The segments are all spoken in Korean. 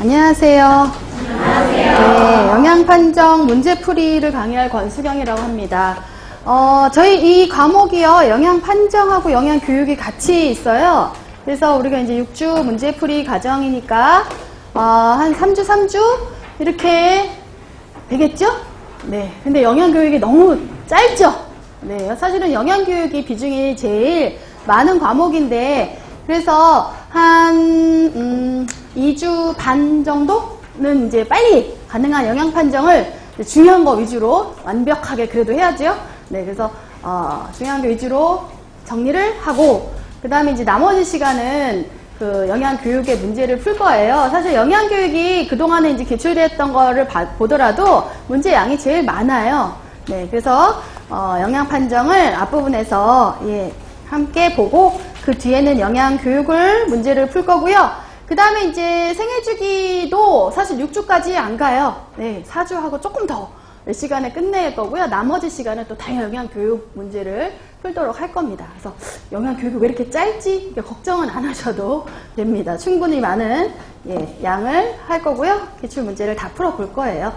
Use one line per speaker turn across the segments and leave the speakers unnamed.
안녕하세요. 네, 영양판정 문제풀이를 강의할 권수경이라고 합니다. 저희 이 과목이요, 영양판정하고 영양교육이 같이 있어요. 그래서 우리가 이제 6주 문제풀이 과정이니까, 한 3주 이렇게 되겠죠? 네. 근데 영양교육이 너무 짧죠? 네. 사실은 영양교육이 비중이 제일 많은 과목인데, 그래서 한 2주 반 정도는 이제 빨리 가능한 영양판정을 중요한 거 위주로 완벽하게 그래도 해야죠. 네, 그래서 중요한 거 위주로 정리를 하고, 그 다음에 이제 나머지 시간은 그 영양교육의 문제를 풀 거예요. 사실 영양교육이 그동안에 이제 기출됐던 거를 보더라도 문제 양이 제일 많아요. 네, 그래서 영양판정을 앞부분에서 함께 보고, 그 뒤에는 영양교육을 문제를 풀 거고요. 그 다음에 이제 생애주기도 사실 6주까지 안 가요. 네, 4주하고 조금 더 시간에 끝낼 거고요. 나머지 시간은 또 다 영양교육 문제를 풀도록 할 겁니다. 그래서 영양교육이 왜 이렇게 짧지? 걱정은 안 하셔도 됩니다. 충분히 많은 양을 할 거고요. 기출 문제를 다 풀어볼 거예요.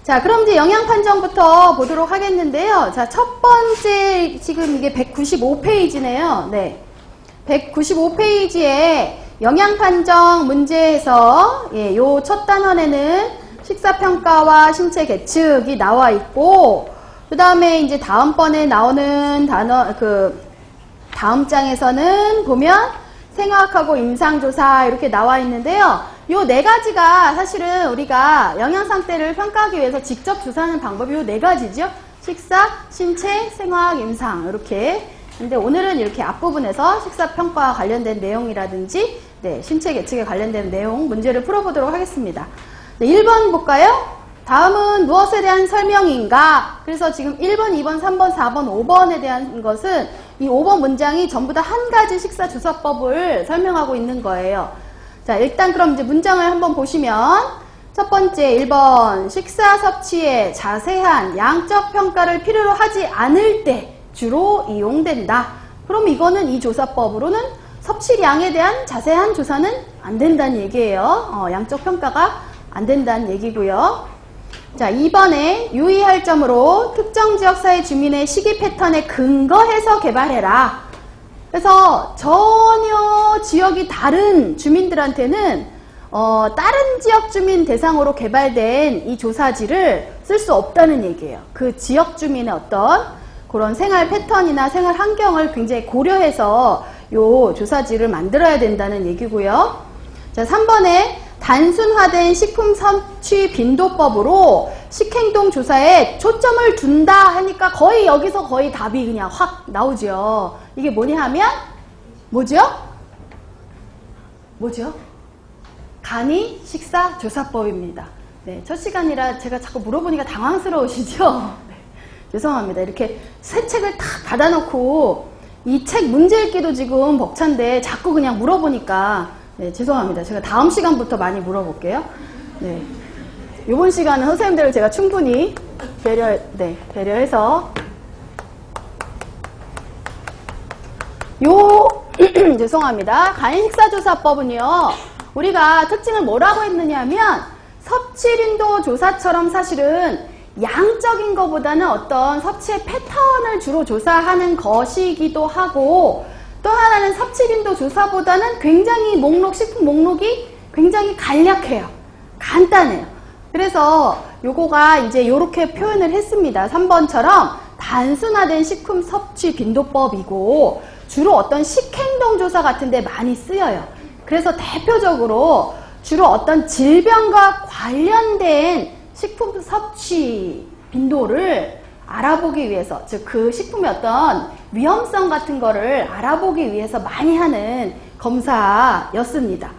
자, 그럼 이제 영양판정부터 보도록 하겠는데요. 자, 첫 번째, 지금 이게 195페이지네요. 네. 195페이지에 영양판정 문제에서, 요 첫 단원에는 식사평가와 신체 계측이 나와 있고, 그 다음에 이제 다음번에 나오는 단어, 다음 장에서는 보면 생화학하고 임상조사 이렇게 나와 있는데요. 요 네 가지가 사실은 우리가 영양상태를 평가하기 위해서 직접 조사하는 방법이 요 네 가지죠. 식사, 신체, 생화학, 임상 이렇게. 근데 오늘은 이렇게 앞부분에서 식사평가와 관련된 내용이라든지 신체 계측에 관련된 내용 문제를 풀어보도록 하겠습니다. 네, 1번 볼까요? 다음은 무엇에 대한 설명인가? 그래서 지금 1번, 2번, 3번, 4번, 5번에 대한 것은 이 5번 문장이 전부 다 한 가지 식사조사법을 설명하고 있는 거예요. 자, 일단 그럼 이제 문장을 한번 보시면 첫 번째 1번 식사 섭취에 자세한 양적 평가를 필요로 하지 않을 때 주로 이용된다. 그럼 이거는 이 조사법으로는 섭취량에 대한 자세한 조사는 안 된다는 얘기예요. 양적 평가가 안 된다는 얘기고요. 자, 2번에 유의할 점으로 특정 지역사회 주민의 식이 패턴에 근거해서 개발해라. 그래서 전혀 지역이 다른 주민들한테는 다른 지역 주민 대상으로 개발된 이 조사지를 쓸 수 없다는 얘기예요. 그 지역 주민의 어떤 그런 생활 패턴이나 생활 환경을 굉장히 고려해서 요 조사지를 만들어야 된다는 얘기고요. 자, 3번에 단순화된 식품 섭취 빈도법으로 식행동 조사에 초점을 둔다 하니까 거의 여기서 거의 답이 그냥 확 나오죠. 이게 뭐냐 하면 뭐죠? 간이 식사 조사법입니다. 네, 첫 시간이라 제가 자꾸 물어보니까 당황스러우시죠? 네, 죄송합니다. 이렇게 새 책을 다 받아놓고 이 책 문제 읽기도 지금 벅찬데 자꾸 그냥 물어보니까 네, 죄송합니다. 제가 다음 시간부터 많이 물어볼게요. 네. 이번 시간은 선생님들을 제가 충분히 배려해서 죄송합니다. 간식사조사법은요, 우리가 특징을 뭐라고 했느냐 하면 섭취빈도 조사처럼 사실은 양적인 것보다는 어떤 섭취의 패턴을 주로 조사하는 것이기도 하고, 또 하나는 섭취빈도 조사보다는 굉장히 식품 목록이 굉장히 간략해요. 간단해요. 그래서 요거가 이제 요렇게 표현을 했습니다. 3번처럼 단순화된 식품 섭취 빈도법이고, 주로 어떤 식행동 조사 같은 데 많이 쓰여요. 그래서 대표적으로 주로 어떤 질병과 관련된 식품 섭취 빈도를 알아보기 위해서, 즉 그 식품의 어떤 위험성 같은 거를 알아보기 위해서 많이 하는 검사였습니다.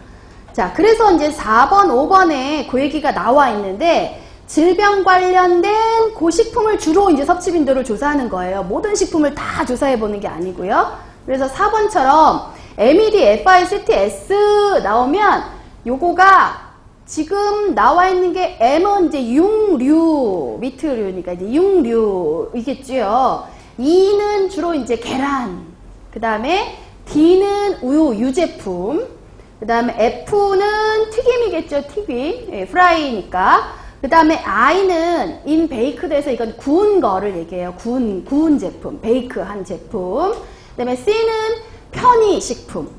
자, 그래서 이제 4번, 5번에 그 얘기가 나와 있는데, 질병 관련된 그 식품을 주로 이제 섭취 빈도를 조사하는 거예요. 모든 식품을 다 조사해 보는 게 아니고요. 그래서 4번처럼 MED, FICTS 나오면 요거가 지금 나와 있는 게 M은 이제 융류, 미트류니까 이제 융류이겠죠. E는 주로 이제 계란, 그 다음에 D는 우유, 유제품, 그 다음에 F는 튀김이겠죠. 튀김. 예, 프라이니까. 그 다음에 I는 in baked 해서 이건 구운 거를 얘기해요. 구운 제품. 베이크한 제품. 그 다음에 C는 편의식품.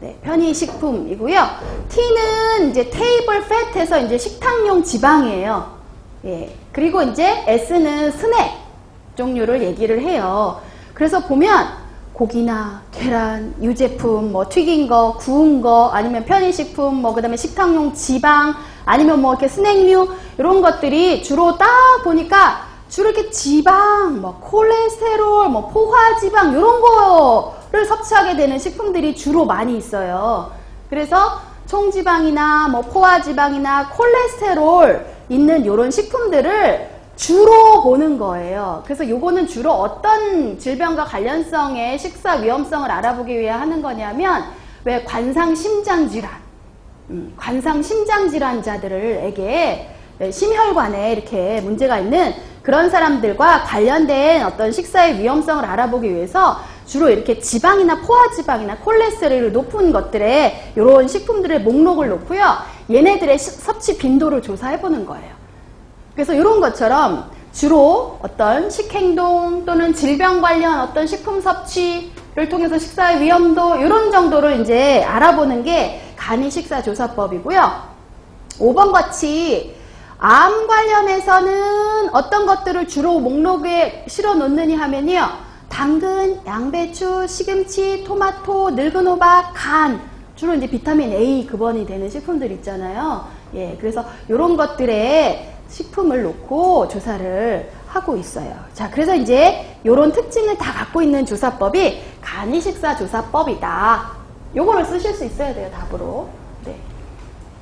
네, 편의식품이고요. T는 이제 테이블 팻해서 이제 식탁용 지방이에요. 예. 그리고 이제 S는 스낵 종류를 얘기를 해요. 그래서 보면 고기나 계란, 유제품, 뭐 튀긴 거, 구운 거, 아니면 편의식품, 뭐 그다음에 식탁용 지방, 아니면 뭐 이렇게 스낵류 이런 것들이 주로 딱 보니까 주로 이렇게 지방, 뭐 콜레스테롤, 뭐 포화지방 이런 거를 섭취하게 되는 식품들이 주로 많이 있어요. 그래서 총지방이나 뭐 포화지방이나 콜레스테롤 있는 이런 식품들을 주로 보는 거예요. 그래서 요거는 주로 어떤 질병과 관련성의 식사 위험성을 알아보기 위해 하는 거냐면 왜 관상심장질환, 관상심장질환자들에게 심혈관에 이렇게 문제가 있는 그런 사람들과 관련된 어떤 식사의 위험성을 알아보기 위해서 주로 이렇게 지방이나 포화지방이나 콜레스테롤이 높은 것들의 이런 식품들의 목록을 놓고요. 얘네들의 섭취 빈도를 조사해 보는 거예요. 그래서 이런 것처럼 주로 어떤 식행동 또는 질병 관련 어떤 식품 섭취를 통해서 식사의 위험도 이런 정도를 이제 알아보는 게 간이식사조사법이고요. 5번 같이 암 관련해서는 어떤 것들을 주로 목록에 실어 놓느냐 하면요. 당근, 양배추, 시금치, 토마토, 늙은 호박, 간 주로 이제 비타민 A 급원이 되는 식품들 있잖아요. 예, 그래서 이런 것들의 식품을 놓고 조사를 하고 있어요. 자, 그래서 이제 이런 특징을 다 갖고 있는 조사법이 간이식사조사법이다. 요거를 쓰실 수 있어야 돼요, 답으로. 네.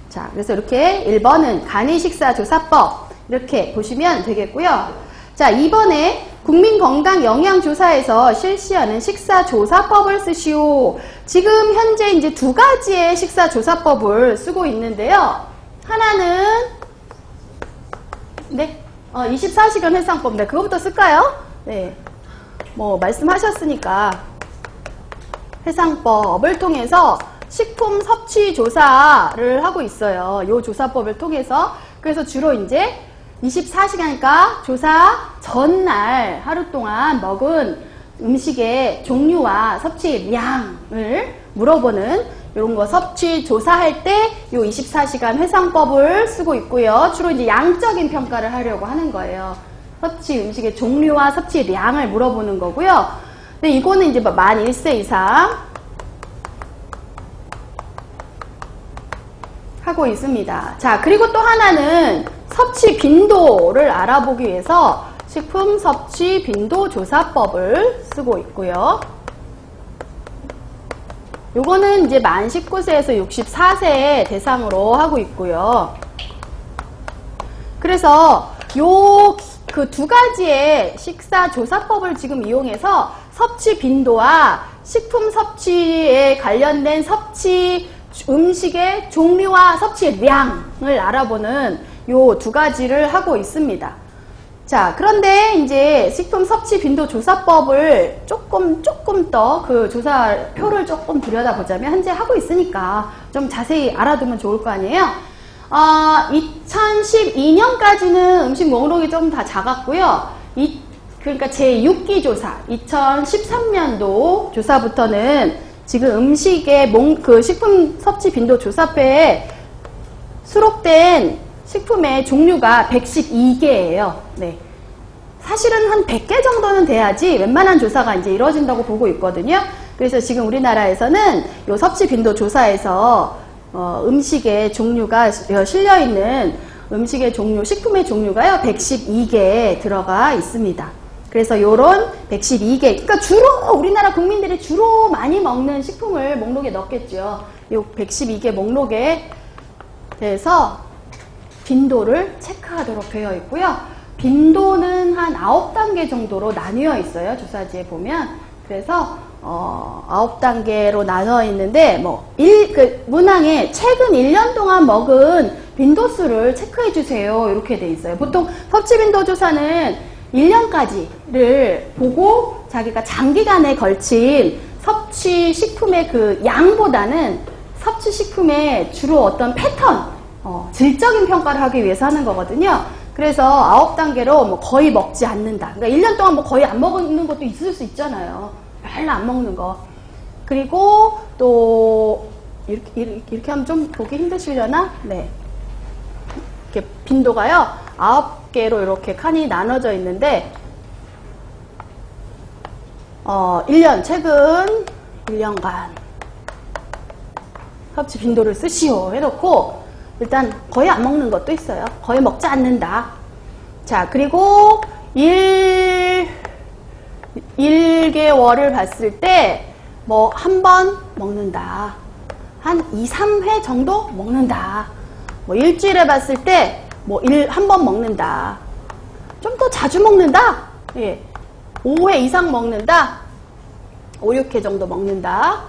자, 그래서 이렇게 1번은 간이식사조사법 이렇게 보시면 되겠고요. 자, 2번에 국민건강영양조사에서 실시하는 식사조사법을 쓰시오. 지금 현재 이제 두 가지의 식사조사법을 쓰고 있는데요. 하나는 네, 24시간 해상법. 네, 그거부터 쓸까요? 네, 뭐 말씀하셨으니까 해상법을 통해서 식품 섭취 조사를 하고 있어요. 요 조사법을 통해서. 그래서 주로 이제 24시간이니까 조사 전날 하루 동안 먹은 음식의 종류와 섭취량을 물어보는 이런 거 섭취 조사할 때 요 24시간 회상법을 쓰고 있고요. 주로 이제 양적인 평가를 하려고 하는 거예요. 섭취 음식의 종류와 섭취량을 물어보는 거고요. 근데 이거는 이제 만 1세 이상 하고 있습니다. 자, 그리고 또 하나는 섭취 빈도를 알아보기 위해서 식품 섭취 빈도 조사법을 쓰고 있고요. 요거는 이제 만 19세에서 64세 대상으로 하고 있고요. 그래서 그 두 가지의 식사 조사법을 지금 이용해서 섭취 빈도와 식품 섭취에 관련된 섭취 음식의 종류와 섭취량을 알아보는 요 두 가지를 하고 있습니다. 자, 그런데 이제 식품 섭취 빈도 조사법을 조금 더 그 조사표를 조금 들여다보자면 현재 하고 있으니까 좀 자세히 알아두면 좋을 거 아니에요? 2012년까지는 음식 목록이 좀 다 작았고요. 그러니까 제6기 조사, 2013년도 조사부터는 지금 음식의 그 식품 섭취 빈도 조사표에 수록된 식품의 종류가 112개예요. 네. 사실은 한 100개 정도는 돼야지 웬만한 조사가 이제 이루어진다고 보고 있거든요. 그래서 지금 우리나라에서는 요 섭취 빈도 조사에서 음식의 종류가 실려있는 음식의 종류, 식품의 종류가요 112개 들어가 있습니다. 그래서 요런 112개, 그러니까 주로 우리나라 국민들이 주로 많이 먹는 식품을 목록에 넣겠죠. 요 112개 목록에 대해서 빈도를 체크하도록 되어 있고요. 빈도는 한 9단계 정도로 나뉘어 있어요. 조사지에 보면. 그래서 9단계로 나눠 있는데 문항에 최근 1년 동안 먹은 빈도수를 체크해 주세요. 이렇게 돼 있어요. 보통 섭취 빈도 조사는 1년까지를 보고 자기가 장기간에 걸친 섭취 식품의 그 양보다는 섭취식품의 주로 어떤 패턴, 질적인 평가를 하기 위해서 하는 거거든요. 그래서 9단계로 뭐 거의 먹지 않는다. 그러니까 1년 동안 뭐 거의 안 먹는 것도 있을 수 있잖아요. 별로 안 먹는 거. 그리고 또 이렇게 하면 좀 보기 힘드시려나? 네. 이렇게 빈도가요. 9개로 이렇게 칸이 나눠져 있는데 1년, 최근 1년간 섭취 빈도를 쓰시오 해놓고 일단 거의 안 먹는 것도 있어요. 거의 먹지 않는다. 자, 그리고 1개월을 봤을 때 뭐 한 번 먹는다. 한 2, 3회 정도 먹는다. 뭐 일주일에 봤을 때 뭐 한 번 먹는다. 좀 더 자주 먹는다. 예. 5회 이상 먹는다. 5, 6회 정도 먹는다.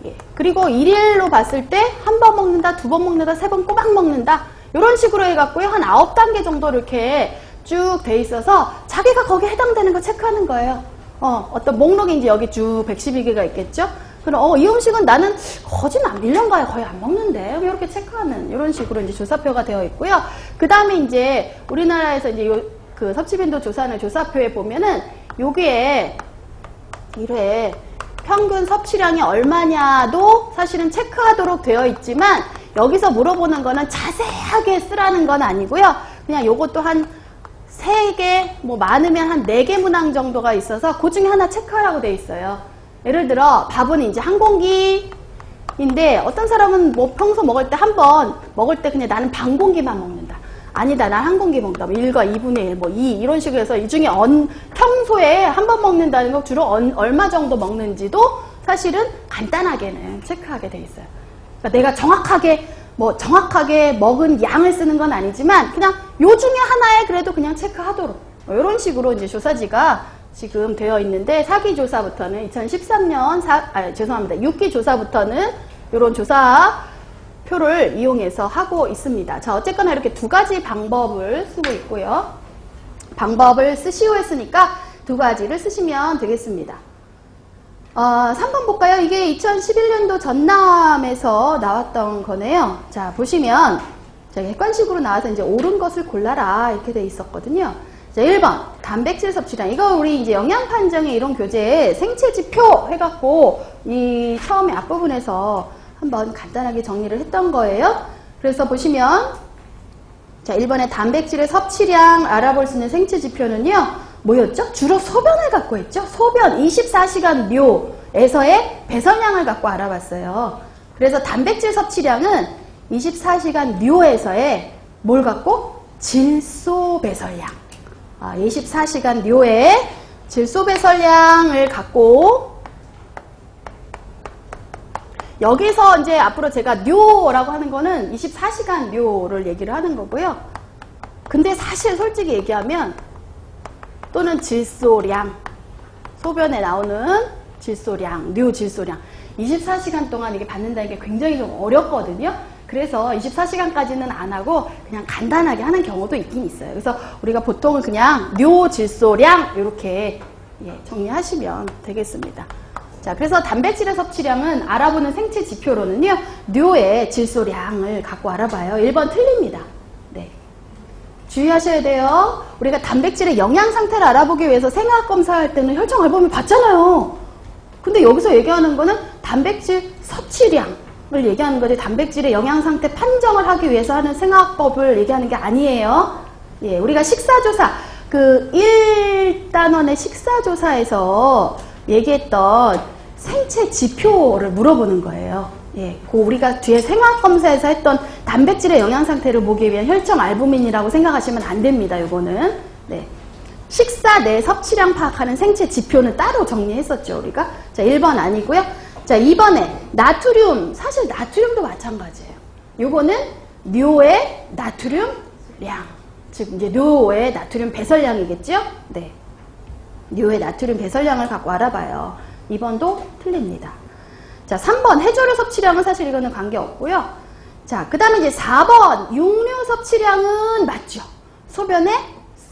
예. 그리고 1일로 봤을 때 한 번 먹는다, 2번 먹는다, 3번 꼬박 먹는다. 이런 식으로 해갖고요. 한 9단계 정도 이렇게 쭉 돼 있어서 자기가 거기에 해당되는 거 체크하는 거예요. 어떤 목록이 이제 여기 쭉 112개가 있겠죠? 그럼 이 음식은 나는 거짓말 1년간에 거의 안 먹는데 이렇게 체크하는 이런 식으로 이제 조사표가 되어 있고요. 그 다음에 이제 우리나라에서 이제 그 섭취빈도 조사하는 조사표에 보면은 여기에 1회 평균 섭취량이 얼마냐도 사실은 체크하도록 되어 있지만 여기서 물어보는 거는 자세하게 쓰라는 건 아니고요. 그냥 요것도 한 3개, 뭐 많으면 한 4개 문항 정도가 있어서 그 중에 하나 체크하라고 돼 있어요. 예를 들어 밥은 이제 한 공기인데 어떤 사람은 뭐 평소 먹을 때 한 번 먹을 때 그냥 나는 반 공기만 먹는다. 아니다, 난 한 공기 먹는다. 뭐 1과 2분의 1, 뭐 2 이런 식으로 해서 이 중에 평소에 한 번 먹는다는 거 주로 얼마 정도 먹는지도 사실은 간단하게는 체크하게 돼 있어요. 그러니까 내가 정확하게 먹은 양을 쓰는 건 아니지만 그냥 요 중에 하나에 그래도 그냥 체크하도록 이런 식으로 이제 조사지가 지금 되어 있는데 4기 조사부터는 2013년 6기 조사부터는 이런 조사표를 이용해서 하고 있습니다. 자, 어쨌거나 이렇게 2가지 방법을 쓰고 있고요. 방법을 쓰시오 했으니까 2가지를 쓰시면 되겠습니다. 3번 볼까요? 이게 2011년도 전남에서 나왔던 거네요. 자, 보시면 객관식으로 나와서 이제 옳은 것을 골라라 이렇게 돼 있었거든요. 자, 1번 단백질 섭취량. 이거 우리 이제 영양 판정의 이론 교재에 생체 지표 해갖고 이 처음에 앞부분에서 한번 간단하게 정리를 했던 거예요. 그래서 보시면 자, 1번에 단백질의 섭취량 알아볼 수 있는 생체 지표는요. 뭐였죠? 주로 소변을 갖고 했죠. 소변 24시간 묘에서의 배설량을 갖고 알아봤어요. 그래서 단백질 섭취량은 24시간 묘에서의 뭘 갖고? 질소 배설량. 24시간 묘의 질소 배설량을 갖고 여기서 이제 앞으로 제가 묘라고 하는 거는 24시간 묘를 얘기를 하는 거고요. 근데 사실 솔직히 얘기하면 또는 질소량, 소변에 나오는 질소량, 묘 질소량 24시간 동안 이게 받는다는 게 굉장히 좀 어렵거든요. 그래서 24시간까지는 안 하고 그냥 간단하게 하는 경우도 있긴 있어요. 그래서 우리가 보통은 그냥 묘 질소량 이렇게 정리하시면 되겠습니다. 자, 그래서 단백질의 섭취량은 알아보는 생체 지표로는요. 묘의 질소량을 갖고 알아봐요. 1번 틀립니다. 네. 주의하셔야 돼요. 우리가 단백질의 영양 상태를 알아보기 위해서 생화학 검사할 때는 혈청 앨범을 봤잖아요. 근데 여기서 얘기하는 거는 단백질 섭취량을 얘기하는 거지 단백질의 영양 상태 판정을 하기 위해서 하는 생화학법을 얘기하는 게 아니에요. 예, 우리가 식사조사, 그 1단원의 식사조사에서 얘기했던 생체 지표를 물어보는 거예요. 예, 그 우리가 뒤에 생화학 검사에서 했던 단백질의 영양 상태를 보기 위한 혈청 알부민이라고 생각하시면 안 됩니다. 요거는. 네. 식사 내 섭취량 파악하는 생체 지표는 따로 정리했었죠, 우리가. 자, 1번 아니고요. 자, 2번에 나트륨. 사실 나트륨도 마찬가지예요. 요거는 묘의 나트륨량. 즉 이제 묘의 나트륨 배설량이겠죠? 네. 묘의 나트륨 배설량을 갖고 알아봐요. 2번도 틀립니다. 자, 3번 해조류 섭취량은 사실 이거는 관계없고요. 자, 그 다음에 이제 4번 육류 섭취량은 맞죠. 소변에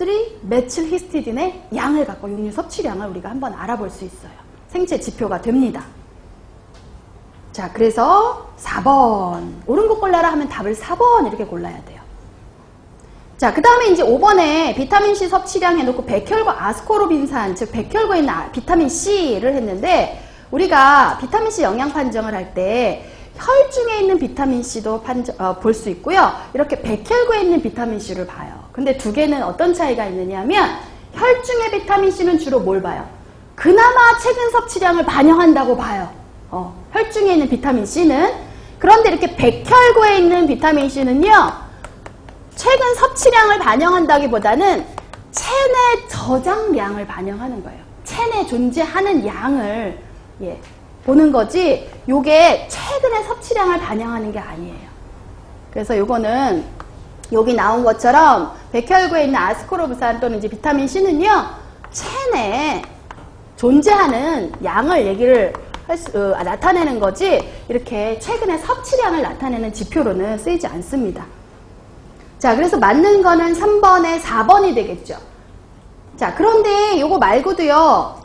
3메칠 히스티딘의 양을 갖고 육류 섭취량을 우리가 한번 알아볼 수 있어요. 생체 지표가 됩니다. 자, 그래서 4번. 옳은 거 골라라 하면 답을 4번 이렇게 골라야 돼요. 자, 그 다음에 이제 5번에 비타민C 섭취량 해놓고 백혈과 아스코르빈산, 즉 백혈구에 있는 비타민C를 했는데, 우리가 비타민C 영양 판정을 할 때 혈중에 있는 비타민C도 볼 수 있고요. 이렇게 백혈구에 있는 비타민C를 봐요. 근데 두 개는 어떤 차이가 있느냐 하면, 혈중의 비타민C는 주로 뭘 봐요? 그나마 최근 섭취량을 반영한다고 봐요. 혈중에 있는 비타민C는. 그런데 이렇게 백혈구에 있는 비타민C는요, 최근 섭취량을 반영한다기보다는 체내 저장량을 반영하는 거예요. 체내 존재하는 양을 보는 거지, 요게 최근의 섭취량을 반영하는 게 아니에요. 그래서 요거는 여기 나온 것처럼 백혈구에 있는 아스코르빈산 또는 이제 비타민C는요, 체내에 존재하는 양을 나타내는 거지, 이렇게 최근의 섭취량을 나타내는 지표로는 쓰이지 않습니다. 자, 그래서 맞는 거는 3번에 4번이 되겠죠. 자, 그런데 요거 말고도요,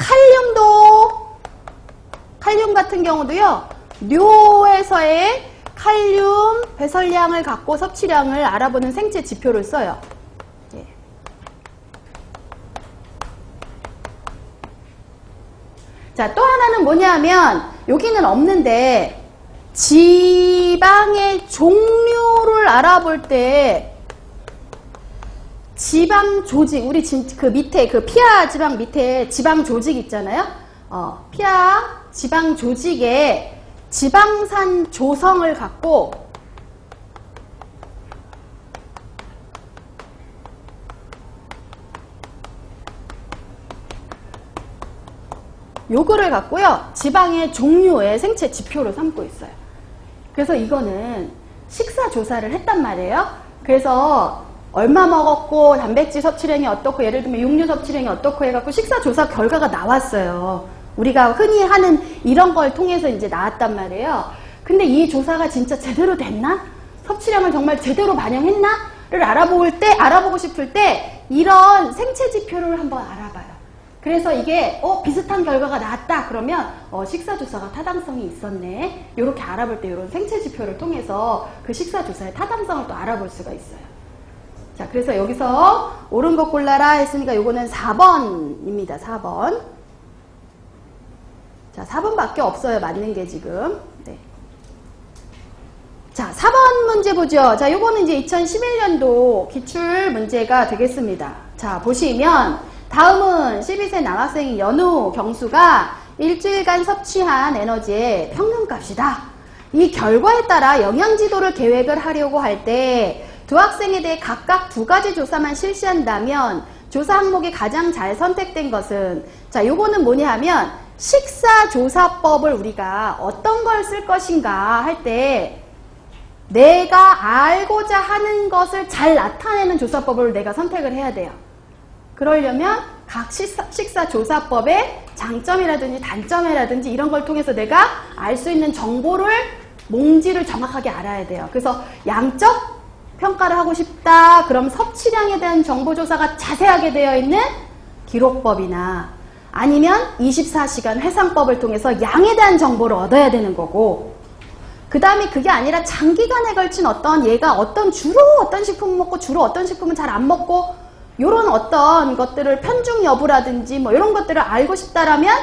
칼륨 같은 경우도요, 뇨에서의 칼륨 배설량을 갖고 섭취량을 알아보는 생체 지표를 써요. 예. 자, 또 하나는 뭐냐면, 여기는 없는데, 지방의 종류를 알아볼 때, 지방 조직, 우리 그 밑에, 그 피하 지방 밑에 지방 조직 있잖아요? 피하 지방 조직에 지방산 조성을 갖고 요거를 갖고요, 지방의 종류의 생체 지표로 삼고 있어요. 그래서 이거는 식사 조사를 했단 말이에요. 그래서 얼마 먹었고, 단백질 섭취량이 어떻고, 예를 들면 육류 섭취량이 어떻고 해갖고 식사 조사 결과가 나왔어요. 우리가 흔히 하는 이런 걸 통해서 이제 나왔단 말이에요. 근데 이 조사가 진짜 제대로 됐나? 섭취량을 정말 제대로 반영했나? 를 알아보고 싶을 때 이런 생체 지표를 한번 알아봐요. 그래서 이게 비슷한 결과가 나왔다 그러면 식사 조사가 타당성이 있었네. 이렇게 알아볼 때 이런 생체 지표를 통해서 그 식사 조사의 타당성을 또 알아볼 수가 있어요. 자, 그래서 여기서 옳은 거 골라라 했으니까 요거는 4번입니다. 4번. 자, 4번밖에 없어요. 맞는 게 지금. 네. 자, 4번 문제 보죠. 자, 요거는 이제 2011년도 기출 문제가 되겠습니다. 자, 보시면 다음은 12세 남학생인 연우 경수가 일주일간 섭취한 에너지의 평균값이다. 이 결과에 따라 영양지도를 계획을 하려고 할 때 두 학생에 대해 각각 2가지 조사만 실시한다면 조사 항목이 가장 잘 선택된 것은, 자, 요거는 뭐냐 하면 식사조사법을 우리가 어떤 걸 쓸 것인가 할 때 내가 알고자 하는 것을 잘 나타내는 조사법을 내가 선택을 해야 돼요. 그러려면 각 식사조사법의 장점이라든지 단점이라든지 이런 걸 통해서 내가 알 수 있는 정보를, 몽지를 정확하게 알아야 돼요. 그래서 양적 평가를 하고 싶다. 그럼 섭취량에 대한 정보조사가 자세하게 되어 있는 기록법이나 아니면 24시간 회상법을 통해서 양에 대한 정보를 얻어야 되는 거고, 그 다음에 그게 아니라 장기간에 걸친 주로 어떤 식품을 먹고 주로 어떤 식품은 잘 안 먹고 요런 어떤 것들을 편중 여부라든지 뭐 이런 것들을 알고 싶다라면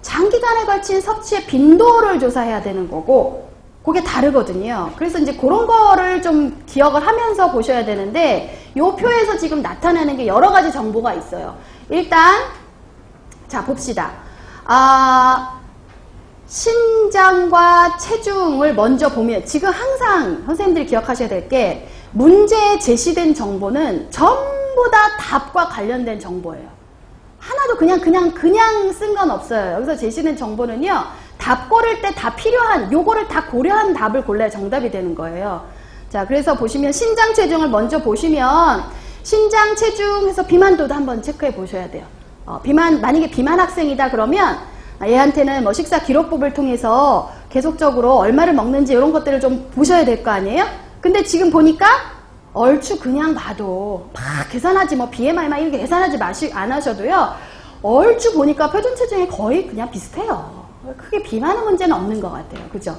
장기간에 걸친 섭취의 빈도를 조사해야 되는 거고, 그게 다르거든요. 그래서 이제 그런 거를 좀 기억을 하면서 보셔야 되는데, 요 표에서 지금 나타나는 게 여러 가지 정보가 있어요. 일단 자, 봅시다. 신장과 체중을 먼저 보면, 지금 항상 선생님들이 기억하셔야 될 게, 문제에 제시된 정보는 전부 다 답과 관련된 정보예요. 하나도 그냥 쓴 건 없어요. 여기서 제시된 정보는요, 답 고를 때 다 필요한, 요거를 다 고려한 답을 골라야 정답이 되는 거예요. 자, 그래서 보시면 신장 체중을 먼저 보시면, 신장 체중에서 비만도도 한번 체크해 보셔야 돼요. 만약에 비만 학생이다 그러면 얘한테는 뭐 식사 기록법을 통해서 계속적으로 얼마를 먹는지 이런 것들을 좀 보셔야 될 거 아니에요? 근데 지금 보니까 얼추 그냥 봐도 막 계산하지, 뭐 BMI만 이렇게 계산하지 안 하셔도요, 얼추 보니까 표준 체중이 거의 그냥 비슷해요. 크게 비만의 문제는 없는 것 같아요. 그죠?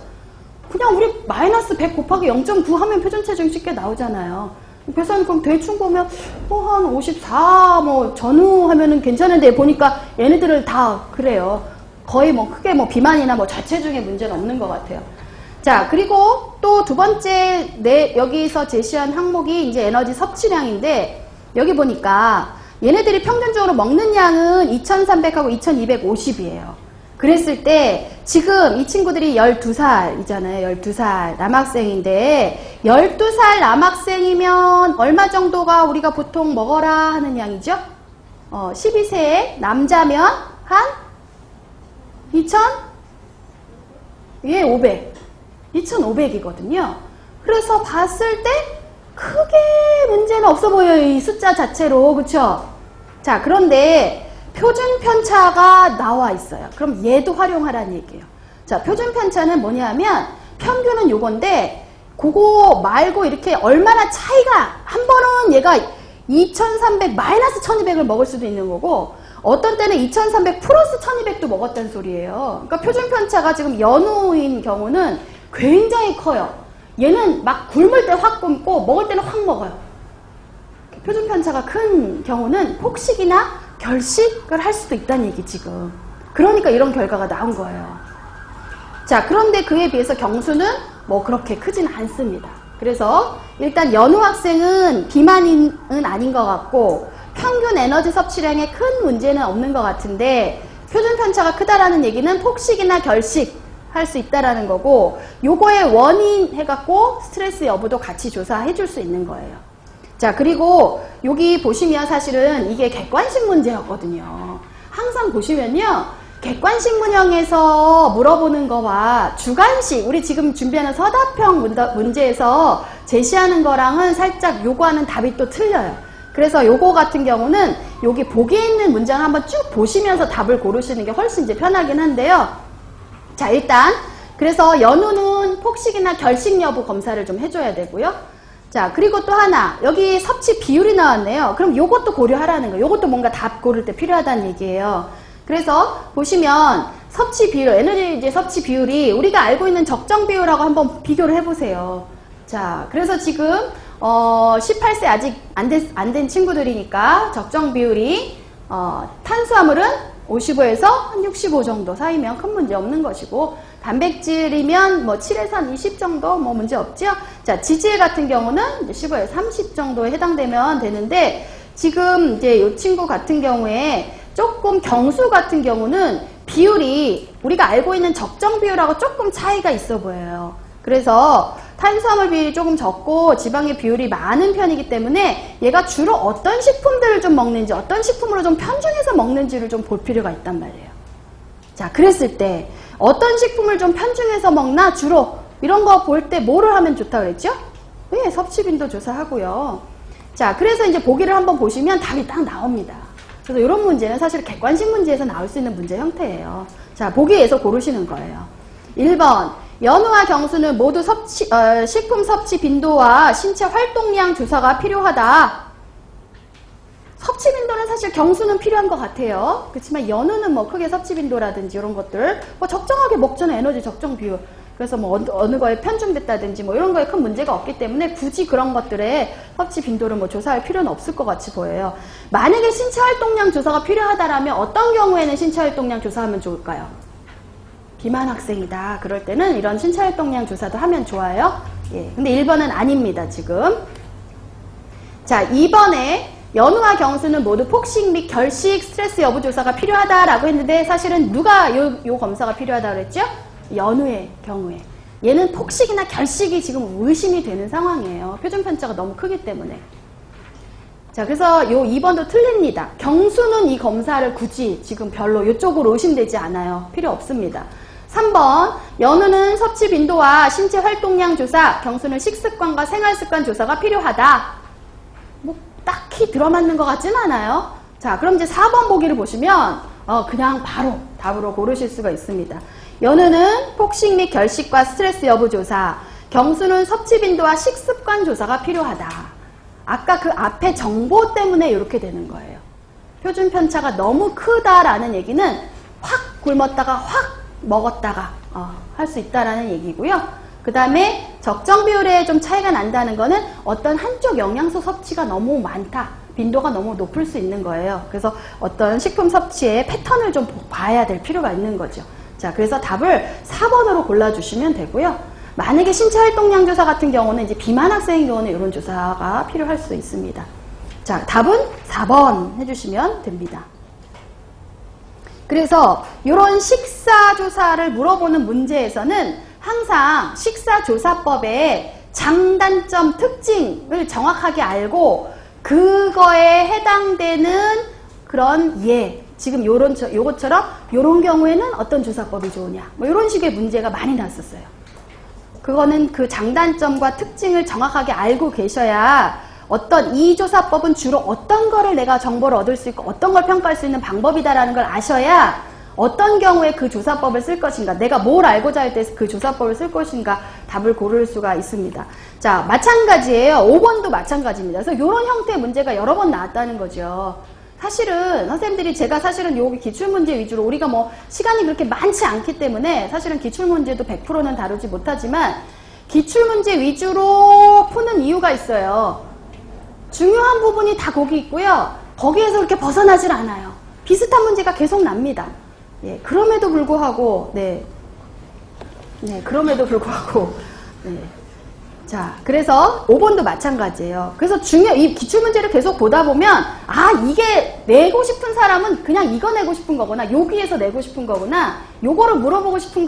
그냥 우리 마이너스 100 곱하기 0.9 하면 표준체중이 쉽게 나오잖아요. 그래서 그럼 대충 보면 한 54 뭐 전후 하면은 괜찮은데 보니까 얘네들을 다 그래요. 거의 뭐 크게 뭐 비만이나 뭐 저체중의 문제는 없는 것 같아요. 자, 그리고 또 두 번째 여기서 제시한 항목이 이제 에너지 섭취량인데, 여기 보니까 얘네들이 평균적으로 먹는 양은 2300하고 2250이에요. 그랬을 때 지금 이 친구들이 12살이잖아요. 12살 남학생인데 12살 남학생이면 얼마 정도가 우리가 보통 먹어라 하는 양이죠? 12세 남자면 한 2500이거든요. 그래서 봤을 때 크게 문제는 없어 보여요. 이 숫자 자체로. 그쵸? 자, 그런데 표준 편차가 나와 있어요. 그럼 얘도 활용하라는 얘기예요. 자, 표준 편차는 뭐냐면 평균은 요건데 그거 말고 이렇게 얼마나 차이가, 한 번은 얘가 2300 마이너스 1200을 먹을 수도 있는 거고 어떤 때는 2300 플러스 1200도 먹었다는 소리예요. 그러니까 표준 편차가 지금 연우인 경우는 굉장히 커요. 얘는 막 굶을 때 확 굶고 먹을 때는 확 먹어요. 표준 편차가 큰 경우는 폭식이나 결식을 할 수도 있다는 얘기 지금. 그러니까 이런 결과가 나온 거예요. 자, 그런데 그에 비해서 경수는 뭐 그렇게 크진 않습니다. 그래서 일단 연우 학생은 비만은 아닌 것 같고 평균 에너지 섭취량에 큰 문제는 없는 것 같은데 표준 편차가 크다라는 얘기는 폭식이나 결식 할 수 있다라는 거고, 요거의 원인 해갖고 스트레스 여부도 같이 조사해 줄 수 있는 거예요. 자, 그리고 여기 보시면 사실은 이게 객관식 문제였거든요. 항상 보시면요, 객관식 문형에서 물어보는 거와 주관식, 우리 지금 준비하는 서답형 문제에서 제시하는 거랑은 살짝 요거하는 답이 또 틀려요. 그래서 요거 같은 경우는 여기 보기에 있는 문장 한번 쭉 보시면서 답을 고르시는 게 훨씬 이제 편하긴 한데요. 자, 일단 그래서 연우는 폭식이나 결식 여부 검사를 좀 해줘야 되고요. 자, 그리고 또 하나, 여기 섭취 비율이 나왔네요. 그럼 요것도 고려하라는 거예요. 요것도 뭔가 답 고를 때 필요하다는 얘기예요. 그래서 보시면 섭취 비율, 에너지 이제 섭취 비율이 우리가 알고 있는 적정 비율하고 한번 비교를 해보세요. 자, 그래서 지금 18세 아직 안 된 친구들이니까 적정 비율이 탄수화물은 55에서 한 65 정도 사이면 큰 문제 없는 것이고, 단백질이면 뭐 7에서 한 20 정도 뭐 문제 없죠. 자, 지질 같은 경우는 이제 15에서 30 정도에 해당되면 되는데, 지금 이제 이 친구 같은 경우에 조금 경수 같은 경우는 비율이 우리가 알고 있는 적정 비율하고 조금 차이가 있어 보여요. 그래서 탄수화물 비율이 조금 적고 지방의 비율이 많은 편이기 때문에 얘가 주로 어떤 식품들을 좀 먹는지, 어떤 식품으로 좀 편중해서 먹는지를 좀 볼 필요가 있단 말이에요. 자, 그랬을 때 어떤 식품을 좀 편중해서 먹나, 주로 이런 거 볼 때 뭐를 하면 좋다 그랬죠? 네, 섭취빈도 조사하고요. 자, 그래서 이제 보기를 한번 보시면 답이 딱 나옵니다. 그래서 이런 문제는 사실 객관식 문제에서 나올 수 있는 문제 형태예요. 자, 보기에서 고르시는 거예요. 1번, 연우와 경수는 모두 식품 섭취 빈도와 신체 활동량 조사가 필요하다. 섭취 빈도는 사실 경수는 필요한 것 같아요. 그렇지만 연우는 뭐 크게 섭취 빈도라든지 이런 것들 뭐 적정하게 먹잖아요. 에너지 적정 비율. 그래서 뭐 어느 거에 편중됐다든지 뭐 이런 거에 큰 문제가 없기 때문에 굳이 그런 것들의 섭취 빈도를 뭐 조사할 필요는 없을 것 같이 보여요. 만약에 신체 활동량 조사가 필요하다라면 어떤 경우에는 신체 활동량 조사하면 좋을까요? 비만 학생이다. 그럴 때는 이런 신체 활동량 조사도 하면 좋아요. 예. 근데 1번은 아닙니다, 지금. 자, 2번에 연우와 경수는 모두 폭식 및 결식 스트레스 여부 조사가 필요하다라고 했는데 사실은 누가 요 검사가 필요하다고 그랬죠? 연우의 경우에. 얘는 폭식이나 결식이 지금 의심이 되는 상황이에요. 표준 편차가 너무 크기 때문에. 자, 그래서 요 2번도 틀립니다. 경수는 이 검사를 굳이 지금 별로 이쪽으로 의심되지 않아요. 필요 없습니다. 3번, 연우는 섭취 빈도와 신체 활동량 조사, 경수는 식습관과 생활습관 조사가 필요하다. 뭐 딱히 들어맞는 것 같진 않아요. 자, 그럼 이제 4번 보기를 보시면 그냥 바로 답으로 고르실 수가 있습니다. 연우는 폭식 및 결식과 스트레스 여부 조사, 경수는 섭취 빈도와 식습관 조사가 필요하다. 아까 그 앞에 정보 때문에 이렇게 되는 거예요. 표준 편차가 너무 크다라는 얘기는 확 굶었다가 확 먹었다가 할 수 있다라는 얘기고요. 그 다음에 적정 비율에 좀 차이가 난다는 거는 어떤 한쪽 영양소 섭취가 너무 많다. 빈도가 너무 높을 수 있는 거예요. 그래서 어떤 식품 섭취의 패턴을 좀 봐야 될 필요가 있는 거죠. 자, 그래서 답을 4번으로 골라주시면 되고요. 만약에 신체활동량 조사 같은 경우는 이제 비만 학생인 경우는 이런 조사가 필요할 수 있습니다. 자, 답은 4번 해주시면 됩니다. 그래서 이런 식사조사를 물어보는 문제에서는 항상 식사조사법의 장단점 특징을 정확하게 알고 그거에 해당되는 그런 지금 요것처럼 요런 경우에는 어떤 조사법이 좋으냐 뭐 이런 식의 문제가 많이 났었어요. 그거는 그 장단점과 특징을 정확하게 알고 계셔야 이 조사법은 주로 어떤 거를 내가 정보를 얻을 수 있고 어떤 걸 평가할 수 있는 방법이다라는 걸 아셔야 어떤 경우에 그 조사법을 쓸 것인가, 내가 뭘 알고자 할 때 그 조사법을 쓸 것인가 답을 고를 수가 있습니다. 자, 마찬가지예요. 5번도 마찬가지입니다. 그래서 이런 형태의 문제가 여러 번 나왔다는 거죠. 사실은 선생님들이 제가 사실은 여기 기출문제 위주로 우리가 뭐 시간이 그렇게 많지 않기 때문에 사실은 기출문제도 100%는 다루지 못하지만 기출문제 위주로 푸는 이유가 있어요. 중요한 부분이 다 거기 있고요. 거기에서 그렇게 벗어나질 않아요. 비슷한 문제가 계속 납니다. 예, 그럼에도 불구하고, 그럼에도 불구하고, 자, 그래서 5번도 마찬가지예요. 그래서 이 기출문제를 계속 보다 보면, 이게 내고 싶은 사람은 그냥 이거 내고 싶은 거구나, 여기에서 내고 싶은 거구나, 요거를 물어보고 싶은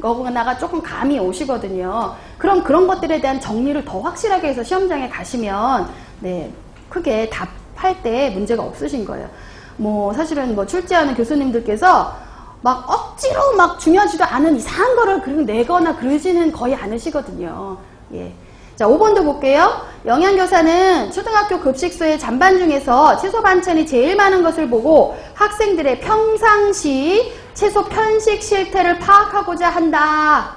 거구나가 조금 감이 오시거든요. 그럼 그런 것들에 대한 정리를 더 확실하게 해서 시험장에 가시면, 크게 답할 때 문제가 없으신 거예요. 뭐, 사실은 뭐 출제하는 교수님들께서 막 억지로 막 중요하지도 않은 이상한 거를 내거나 그러지는 거의 않으시거든요. 예. 자, 5번도 볼게요. 영양교사는 초등학교 급식소의 잔반 중에서 채소 반찬이 제일 많은 것을 보고 학생들의 평상시 채소 편식 실태를 파악하고자 한다.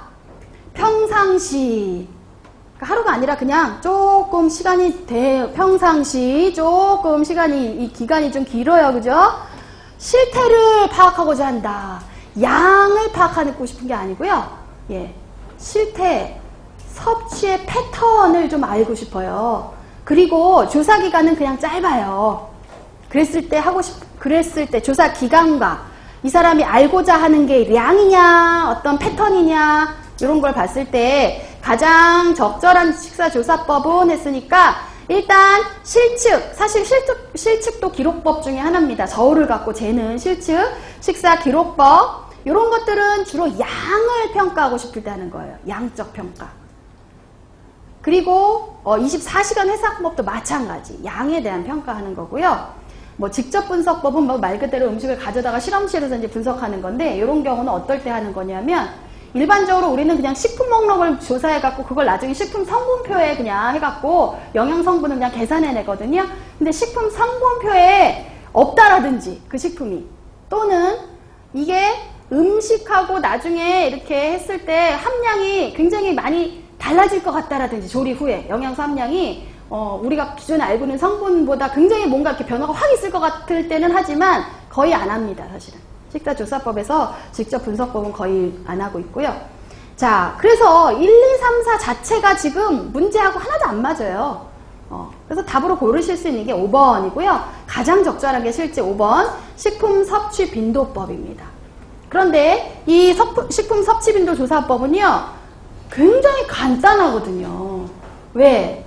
평상시. 그러니까 하루가 아니라 그냥 조금 시간이 평상시 조금 이 기간이 좀 길어요. 그죠? 실태를 파악하고자 한다. 양을 파악하고 싶은 게 아니고요. 예. 실태, 섭취의 패턴을 좀 알고 싶어요. 그리고 조사 기간은 그냥 짧아요. 그랬을 때 조사 기간과 이 사람이 알고자 하는 게 양이냐, 어떤 패턴이냐, 이런 걸 봤을 때 가장 적절한 식사조사법은 했으니까 일단 실측, 사실 실측도 기록법 중에 하나입니다. 저울을 갖고 재는 실측, 식사기록법 이런 것들은 주로 양을 평가하고 싶을 때 하는 거예요. 양적 평가. 그리고 24시간 해상법도 마찬가지. 양에 대한 평가하는 거고요. 뭐 직접 분석법은 뭐 말 그대로 음식을 가져다가 실험실에서 이제 분석하는 건데 이런 경우는 어떨 때 하는 거냐면 일반적으로 우리는 그냥 식품 목록을 조사해갖고 그걸 나중에 식품 성분표에 그냥 해갖고 영양 성분을 그냥 계산해내거든요. 근데 식품 성분표에 없다라든지 그 식품이 또는 이게 음식하고 나중에 이렇게 했을 때 함량이 굉장히 많이 달라질 것 같다라든지 조리 후에 영양소 함량이 우리가 기존에 알고 있는 성분보다 굉장히 뭔가 이렇게 변화가 확 있을 것 같을 때는 하지만 거의 안 합니다. 사실은. 식사조사법에서 직접 분석법은 거의 안 하고 있고요. 자, 그래서 1, 2, 3, 4 자체가 지금 문제하고 하나도 안 맞아요. 그래서 답으로 고르실 수 있는 게 5번이고요. 가장 적절한 게 실제 5번 식품 섭취 빈도법입니다. 그런데 이 식품 섭취 빈도 조사법은요. 굉장히 간단하거든요. 왜?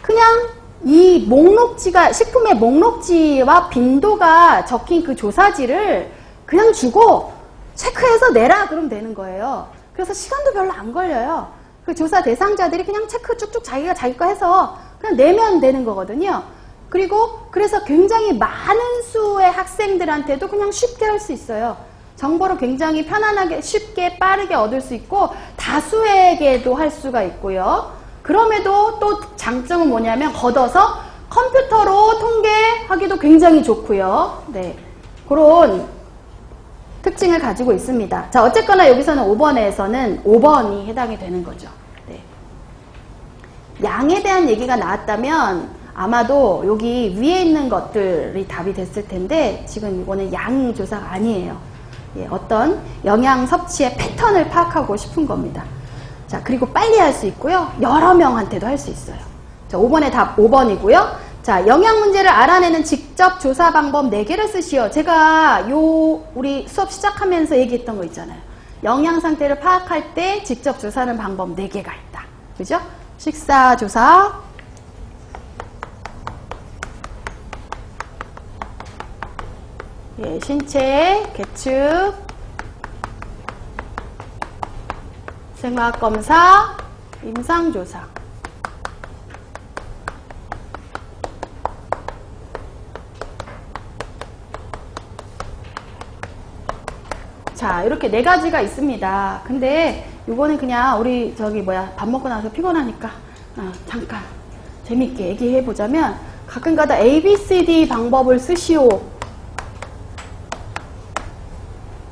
그냥 이 목록지가 식품의 목록지와 빈도가 적힌 그 조사지를 그냥 주고 체크해서 내라 그러면 되는 거예요. 그래서 시간도 별로 안 걸려요. 그 조사 대상자들이 그냥 체크 쭉쭉 자기가 자기 거 해서 그냥 내면 되는 거거든요. 그리고 그래서 굉장히 많은 수의 학생들한테도 그냥 쉽게 할 수 있어요. 정보를 굉장히 편안하게 쉽게 빠르게 얻을 수 있고 다수에게도 할 수가 있고요. 그럼에도 또 장점은 뭐냐면 걷어서 컴퓨터로 통계하기도 굉장히 좋고요. 네, 그런 특징을 가지고 있습니다. 자, 어쨌거나 여기서는 5번에서는 5번이 해당이 되는 거죠. 네. 양에 대한 얘기가 나왔다면 아마도 여기 위에 있는 것들이 답이 됐을 텐데 지금 이거는 양 조사가 아니에요. 예, 어떤 영양 섭취의 패턴을 파악하고 싶은 겁니다. 자, 그리고 빨리 할 수 있고요. 여러 명한테도 할 수 있어요. 자, 5번의 답 5번이고요. 자, 영양 문제를 알아내는 직접 조사 방법 4개를 쓰시오. 제가 우리 수업 시작하면서 얘기했던 거 있잖아요. 영양 상태를 파악할 때 직접 조사하는 방법 4개가 있다. 그죠? 식사 조사, 예, 신체 계측, 생화학 검사, 임상 조사. 자, 이렇게 4가지가 있습니다. 근데 이거는 그냥 우리 밥 먹고 나서 피곤하니까 잠깐 재밌게 얘기해 보자면, 가끔가다 ABCD 방법을 쓰시오.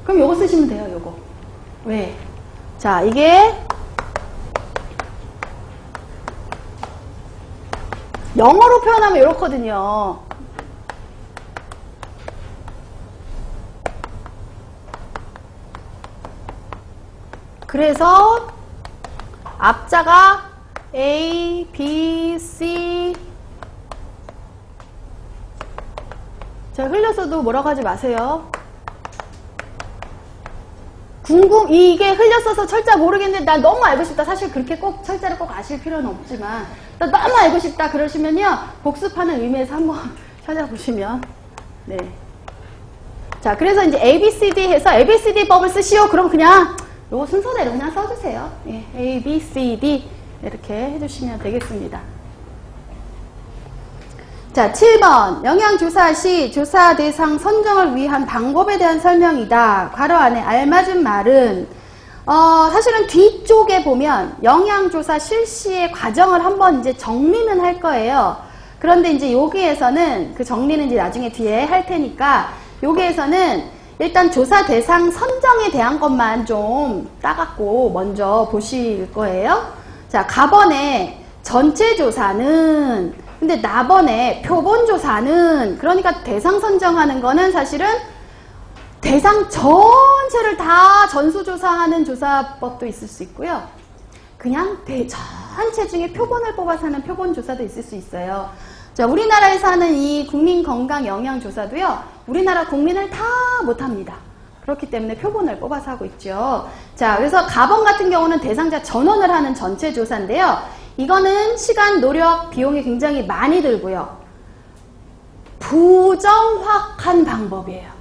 그럼 요거 쓰시면 돼요. 요거. 왜? 자, 이게 영어로 표현하면 이렇거든요. 그래서 앞자가 A, B, C. 자, 흘려서도 뭐라고 하지 마세요. 이게 흘렸어서 철자 모르겠는데 나 너무 알고 싶다. 사실 그렇게 꼭 철자를 꼭 아실 필요는 없지만, 나 너무 알고 싶다 그러시면요, 복습하는 의미에서 한번 찾아보시면. 네. 자, 그래서 이제 ABCD 해서 ABCD 법을 쓰시오. 그럼 그냥 요 순서대로 그냥 써주세요. 예, A, B, C, D 이렇게 해주시면 되겠습니다. 자, 7번 영양조사 시 조사 대상 선정을 위한 방법에 대한 설명이다. 괄호 안에 알맞은 말은 사실은 뒤쪽에 보면 영양조사 실시의 과정을 한번 이제 정리는 할 거예요. 그런데 이제 여기에서는 그 정리는 이제 나중에 뒤에 할 테니까, 여기에서는 일단 조사 대상 선정에 대한 것만 좀 따갖고 먼저 보실 거예요. 자, 가번에 전체 조사는, 근데 나번에 표본 조사는, 그러니까 대상 선정하는 거는 사실은 대상 전체를 다 전수조사하는 조사법도 있을 수 있고요. 그냥 전체 중에 표본을 뽑아서 하는 표본 조사도 있을 수 있어요. 자, 우리나라에서 하는 이 국민건강영양조사도요, 우리나라 국민을 다 못합니다. 그렇기 때문에 표본을 뽑아서 하고 있죠. 자, 그래서 가번 같은 경우는 대상자 전원을 하는 전체 조사인데요. 이거는 시간, 노력, 비용이 굉장히 많이 들고요. 부정확한 방법이에요.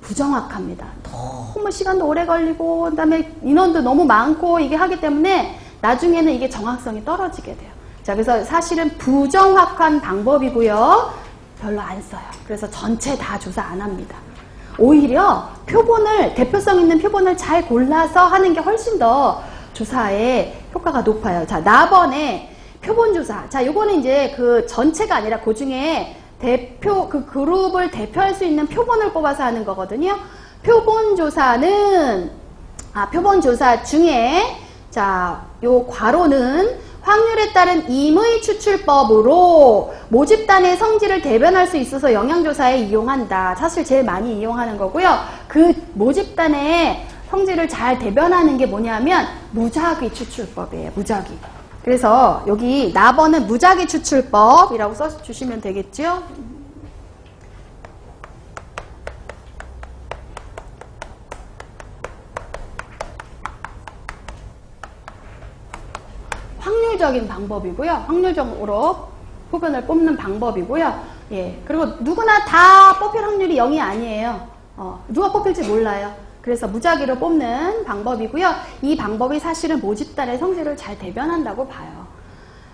부정확합니다. 너무 시간도 오래 걸리고, 그 다음에 인원도 너무 많고, 이게 하기 때문에 나중에는 이게 정확성이 떨어지게 돼요. 자, 그래서 사실은 부정확한 방법이고요. 별로 안 써요. 그래서 전체 다 조사 안 합니다. 오히려 대표성 있는 표본을 잘 골라서 하는 게 훨씬 더 조사에 효과가 높아요. 자, 나번에 표본조사. 자, 요거는 이제 그 전체가 아니라 그 중에 그 그룹을 대표할 수 있는 표본을 뽑아서 하는 거거든요. 표본조사는, 표본조사 중에, 자, 요 괄호는 확률에 따른 임의 추출법으로 모집단의 성질을 대변할 수 있어서 영양조사에 이용한다. 사실 제일 많이 이용하는 거고요. 그 모집단의 성질을 잘 대변하는 게 뭐냐면 무작위 추출법이에요. 무작위. 그래서 여기 나번은 무작위 추출법이라고 써주시면 되겠죠. 확률적인 방법이고요. 확률적으로 표본을 뽑는 방법이고요. 예, 그리고 누구나 다 뽑힐 확률이 0이 아니에요. 누가 뽑힐지 몰라요. 그래서 무작위로 뽑는 방법이고요. 이 방법이 사실은 모집단의 성질을 잘 대변한다고 봐요.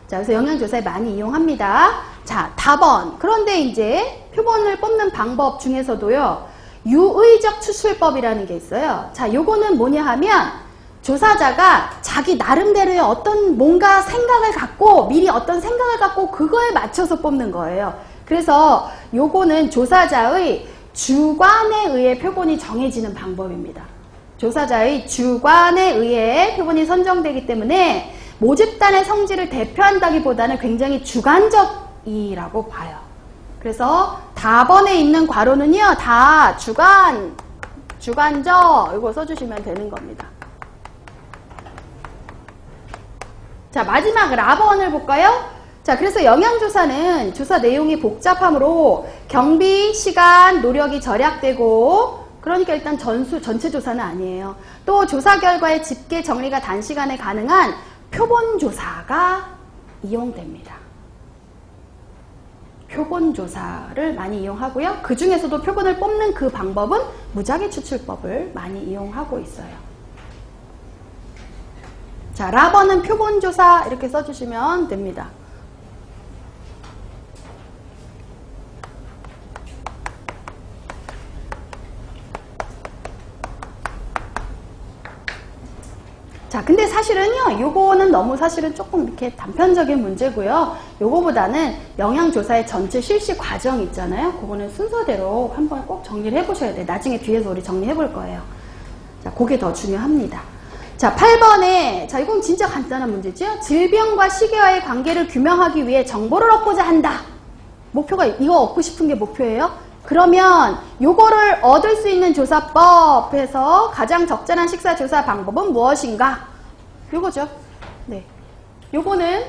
자, 그래서 영양조사에 많이 이용합니다. 자, 답번. 그런데 이제 표본을 뽑는 방법 중에서도요, 유의적 추출법이라는 게 있어요. 자, 요거는 뭐냐 하면, 조사자가 자기 나름대로의 어떤 뭔가 생각을 갖고, 미리 어떤 생각을 갖고 그거에 맞춰서 뽑는 거예요. 그래서 요거는 조사자의 주관에 의해 표본이 정해지는 방법입니다. 조사자의 주관에 의해 표본이 선정되기 때문에 모집단의 성질을 대표한다기보다는 굉장히 주관적이라고 봐요. 그래서 답번에 있는 괄호는요, 다 주관적 이거 써주시면 되는 겁니다. 자, 마지막 라번을 볼까요? 자, 그래서 영양조사는 조사 내용이 복잡하므로 경비, 시간, 노력이 절약되고, 그러니까 일단 전체 조사는 아니에요. 또 조사 결과의 집계 정리가 단시간에 가능한 표본조사가 이용됩니다. 표본조사를 많이 이용하고요. 그 중에서도 표본을 뽑는 그 방법은 무작위 추출법을 많이 이용하고 있어요. 자, 라번은 표본조사 이렇게 써주시면 됩니다. 자, 근데 사실은요, 요거는 너무 사실은 조금 이렇게 단편적인 문제고요. 요거보다는 영양조사의 전체 실시 과정 있잖아요. 그거는 순서대로 한번 꼭 정리를 해보셔야 돼요. 나중에 뒤에서 우리 정리해 볼 거예요. 자, 그게 더 중요합니다. 자, 8번에, 자, 이건 진짜 간단한 문제죠. 질병과 시계와의 관계를 규명하기 위해 정보를 얻고자 한다. 목표가 이거 얻고 싶은 게 목표예요. 그러면 요거를 얻을 수 있는 조사법에서 가장 적절한 식사 조사 방법은 무엇인가? 요거죠. 네. 요거는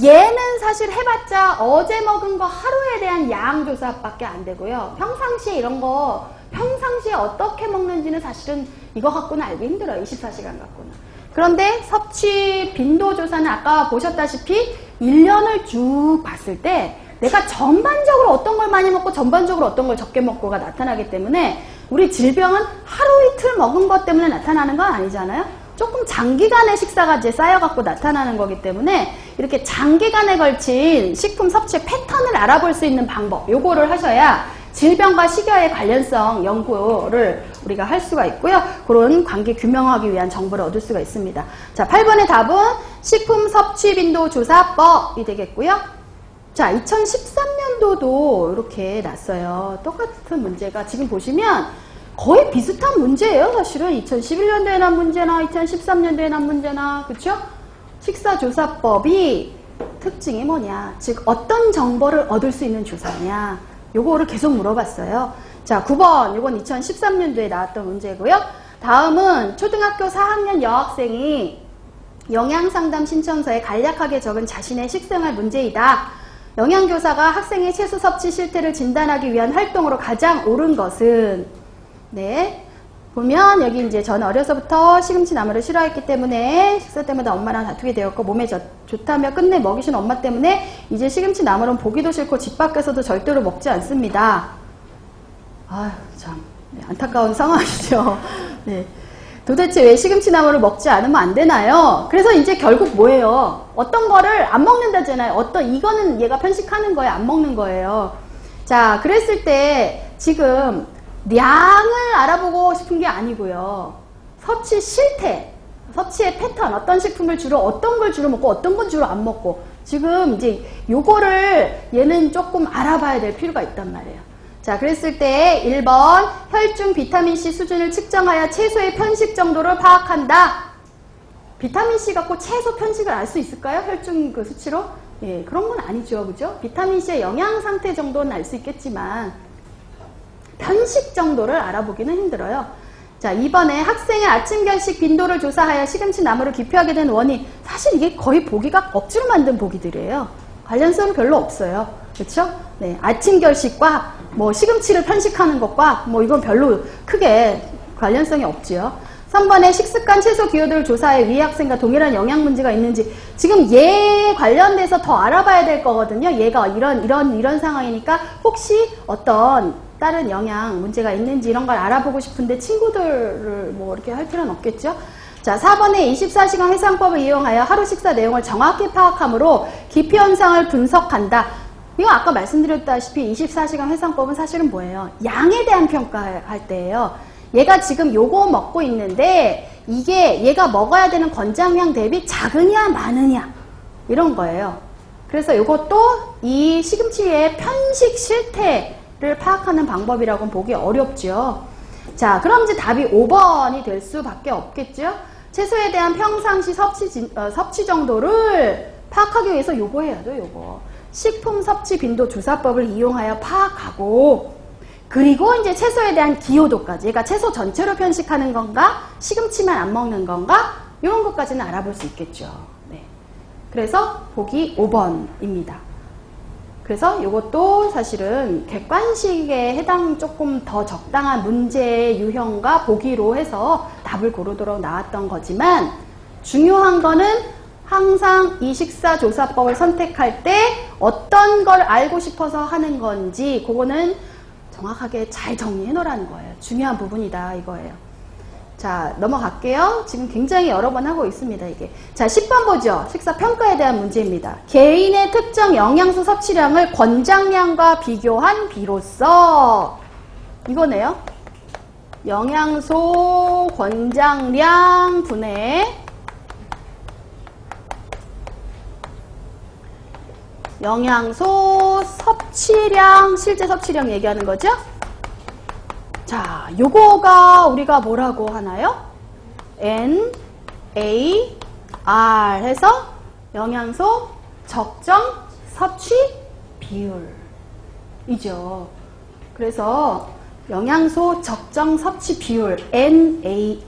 얘는 사실 해봤자 어제 먹은 거 하루에 대한 양 조사밖에 안 되고요. 평상시에 이런 거 평상시에 어떻게 먹는지는 사실은 이거 갖고는 알기 힘들어요. 24시간 갖고는. 그런데 섭취 빈도 조사는 아까 보셨다시피 1년을 쭉 봤을 때 내가 전반적으로 어떤 걸 많이 먹고 전반적으로 어떤 걸 적게 먹고가 나타나기 때문에 우리 질병은 하루 이틀 먹은 것 때문에 나타나는 건 아니잖아요. 조금 장기간의 식사가 이제 쌓여갖고 나타나는 거기 때문에 이렇게 장기간에 걸친 식품 섭취 패턴을 알아볼 수 있는 방법, 요거를 하셔야 질병과 식이와의 관련성 연구를 우리가 할 수가 있고요. 그런 관계 규명하기 위한 정보를 얻을 수가 있습니다. 자, 8번의 답은 식품 섭취 빈도 조사법이 되겠고요. 자, 2013년도도 이렇게 났어요. 똑같은 문제가 지금 보시면 거의 비슷한 문제예요. 사실은 2011년도에 난 문제나 2013년도에 난 문제나, 그렇죠? 식사조사법이 특징이 뭐냐, 즉 어떤 정보를 얻을 수 있는 조사냐, 요거를 계속 물어봤어요. 자, 9번, 요건 2013년도에 나왔던 문제고요. 다음은 초등학교 4학년 여학생이 영양상담 신청서에 간략하게 적은 자신의 식생활 문제이다. 영양교사가 학생의 채소 섭취 실태를 진단하기 위한 활동으로 가장 옳은 것은, 네, 보면 여기 이제 저는 어려서부터 시금치 나물을 싫어했기 때문에 식사 때마다 엄마랑 다투게 되었고 몸에 좋다며 끝내 먹이신 엄마 때문에 이제 시금치 나물은 보기도 싫고 집 밖에서도 절대로 먹지 않습니다. 아휴, 참, 네, 안타까운 상황이죠. 네. 도대체 왜 시금치 나물을 먹지 않으면 안 되나요? 그래서 이제 결국 뭐예요? 어떤 거를 안 먹는다잖아요. 이거는 얘가 편식하는 거예요. 안 먹는 거예요. 자, 그랬을 때 지금 량을 알아보고 싶은 게 아니고요. 섭취 실태, 섭취의 패턴, 어떤 식품을 주로, 어떤 걸 주로 먹고 어떤 건 주로 안 먹고 지금 이제 요거를 얘는 조금 알아봐야 될 필요가 있단 말이에요. 자, 그랬을 때 1번 혈중 비타민C 수준을 측정하여 채소의 편식 정도를 파악한다. 비타민C 갖고 채소 편식을 알 수 있을까요? 혈중 그 수치로? 예, 그런 건 아니죠. 그죠? 비타민C의 영양 상태 정도는 알 수 있겠지만 편식 정도를 알아보기는 힘들어요. 자, 2번에 학생의 아침 결식 빈도를 조사하여 시금치 나물을 기표하게 된 원인. 사실 이게 거의 보기가 억지로 만든 보기들이에요. 관련성은 별로 없어요. 그렇죠? 네, 아침 결식과 뭐 시금치를 편식하는 것과 뭐 이건 별로 크게 관련성이 없지요. 3번에 식습관 채소 기호들을 조사해 위 학생과 동일한 영양 문제가 있는지, 지금 얘에 관련돼서 더 알아봐야 될 거거든요. 얘가 이런 상황이니까 혹시 어떤 다른 영양 문제가 있는지 이런 걸 알아보고 싶은데 친구들을 뭐 이렇게 할 필요는 없겠죠. 자, 4번에 24시간 회상법을 이용하여 하루 식사 내용을 정확히 파악하므로 기피 현상을 분석한다. 이거 아까 말씀드렸다시피 24시간 회상법은 사실은 뭐예요? 양에 대한 평가할 때예요. 얘가 지금 요거 먹고 있는데 이게 얘가 먹어야 되는 권장량 대비 작으냐 많으냐 이런 거예요. 그래서 요것도 이 시금치의 편식 실태를 파악하는 방법이라고는 보기 어렵죠. 자, 그럼 이제 답이 5번이 될 수밖에 없겠죠. 채소에 대한 평상시 섭취 정도를 파악하기 위해서 요거 해야 돼요. 요거 식품 섭취 빈도 조사법을 이용하여 파악하고, 그리고 이제 채소에 대한 기호도까지, 그러니까 채소 전체로 편식하는 건가, 시금치만 안 먹는 건가, 이런 것까지는 알아볼 수 있겠죠. 네. 그래서 보기 5번입니다. 그래서 이것도 사실은 객관식에 해당 조금 더 적당한 문제의 유형과 보기로 해서 답을 고르도록 나왔던 거지만 중요한 거는 항상 이 식사조사법을 선택할 때 어떤 걸 알고 싶어서 하는 건지 그거는 정확하게 잘 정리해 놓으라는 거예요. 중요한 부분이다 이거예요. 자, 넘어갈게요. 지금 굉장히 여러 번 하고 있습니다, 이게. 자, 10번 보죠. 식사평가에 대한 문제입니다. 개인의 특정 영양소 섭취량을 권장량과 비교한 비로써 이거네요. 영양소 권장량 분의 영양소 섭취량, 실제 섭취량 얘기하는 거죠? 자, 요거가 우리가 뭐라고 하나요? NAR 해서 영양소 적정 섭취 비율이죠. 그래서 영양소 적정 섭취 비율 NAR이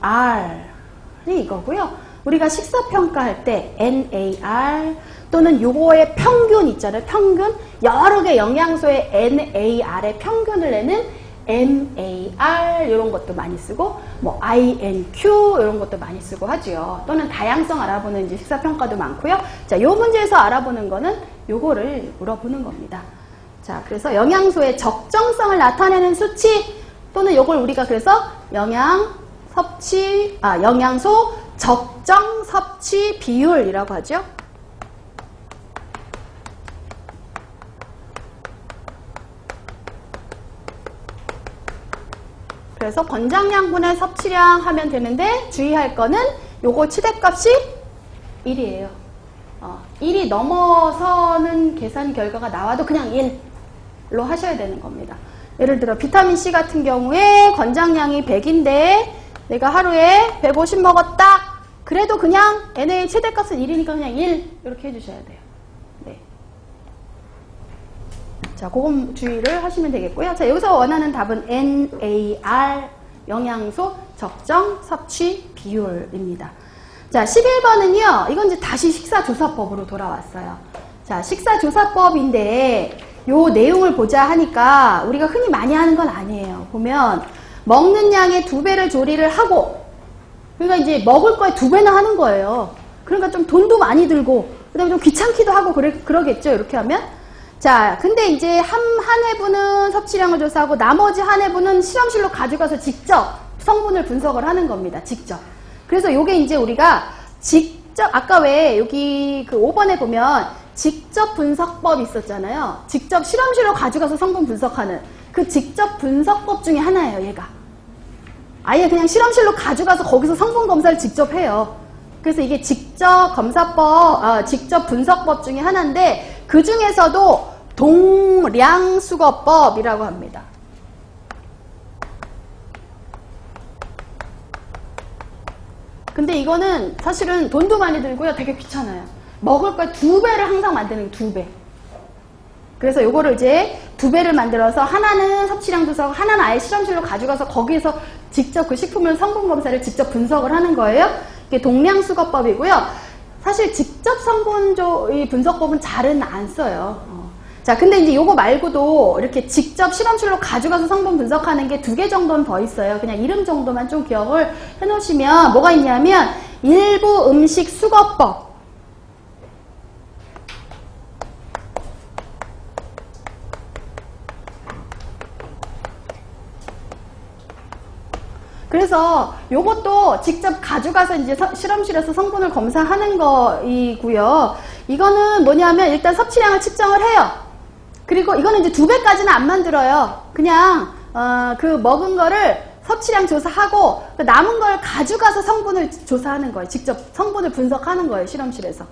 이거고요. 우리가 식사평가할 때 NAR 또는 요거의 평균 있잖아요. 평균. 여러 개 영양소의 NAR의 평균을 내는 MAR 이런 것도 많이 쓰고 뭐 INQ 이런 것도 많이 쓰고 하죠. 또는 다양성 알아보는 이제 식사평가도 많고요. 자, 요 문제에서 알아보는 거는 요거를 물어보는 겁니다. 자, 그래서 영양소의 적정성을 나타내는 수치 또는 요걸 우리가 그래서 영양소 적정 섭취 비율이라고 하죠. 그래서 권장량분의 섭취량 하면 되는데 주의할 거는 요거 최대값이 1이에요. 1이 넘어서는 계산 결과가 나와도 그냥 1로 하셔야 되는 겁니다. 예를 들어 비타민C 같은 경우에 권장량이 100인데 내가 하루에 150 먹었다. 그래도 그냥 NA 최대값은 1이니까 그냥 1 이렇게 해주셔야 돼요. 네. 자, 그건 주의를 하시면 되겠고요. 자, 여기서 원하는 답은 NAR, 영양소 적정 섭취 비율입니다. 자, 11번은요, 이건 이제 다시 식사조사법으로 돌아왔어요. 자, 식사조사법인데, 요 내용을 보자 하니까, 우리가 흔히 많이 하는 건 아니에요. 보면, 먹는 양의 2배를 조리를 하고, 그러니까 이제 먹을 거에 2배나 하는 거예요. 그러니까 좀 돈도 많이 들고, 그 다음에 좀 귀찮기도 하고, 그러겠죠, 이렇게 하면. 자, 근데 이제 한 회분은 섭취량을 조사하고 나머지 한 회분은 실험실로 가져가서 직접 성분을 분석을 하는 겁니다. 직접. 그래서 요게 이제 우리가 직접, 아까 왜 여기 그 5번에 보면 직접 분석법 있었잖아요. 직접 실험실로 가져가서 성분 분석하는 그 직접 분석법 중에 하나예요, 얘가. 아예 그냥 실험실로 가져가서 거기서 성분 검사를 직접 해요. 그래서 이게 직접 검사법, 직접 분석법 중에 하나인데 그 중에서도 동량수거법이라고 합니다. 근데 이거는 사실은 돈도 많이 들고요. 되게 귀찮아요. 먹을 걸 2배를 항상 만드는 2배. 그래서 요거를 이제 2배를 만들어서 하나는 섭취량 조사하고 하나는 아예 실험실로 가져가서 거기에서 직접 그 식품을 성분 검사를 직접 분석을 하는 거예요. 이게 동량수거법이고요. 사실 직접 성분 분석법은 잘은 안 써요. 자, 근데 이제 요거 말고도 이렇게 직접 실험실로 가져가서 성분 분석하는 게 2개 정도는 더 있어요. 그냥 이름 정도만 좀 기억을 해 놓으시면 뭐가 있냐면 일부 음식 수거법. 그래서 요것도 직접 가져가서 이제 실험실에서 성분을 검사하는 거이고요. 이거는 뭐냐면 일단 섭취량을 측정을 해요. 그리고 이거는 이제 2배까지는 안 만들어요. 그냥 그 먹은 거를 섭취량 조사하고 그 남은 걸 가져가서 성분을 조사하는 거예요. 직접 성분을 분석하는 거예요. 실험실에서.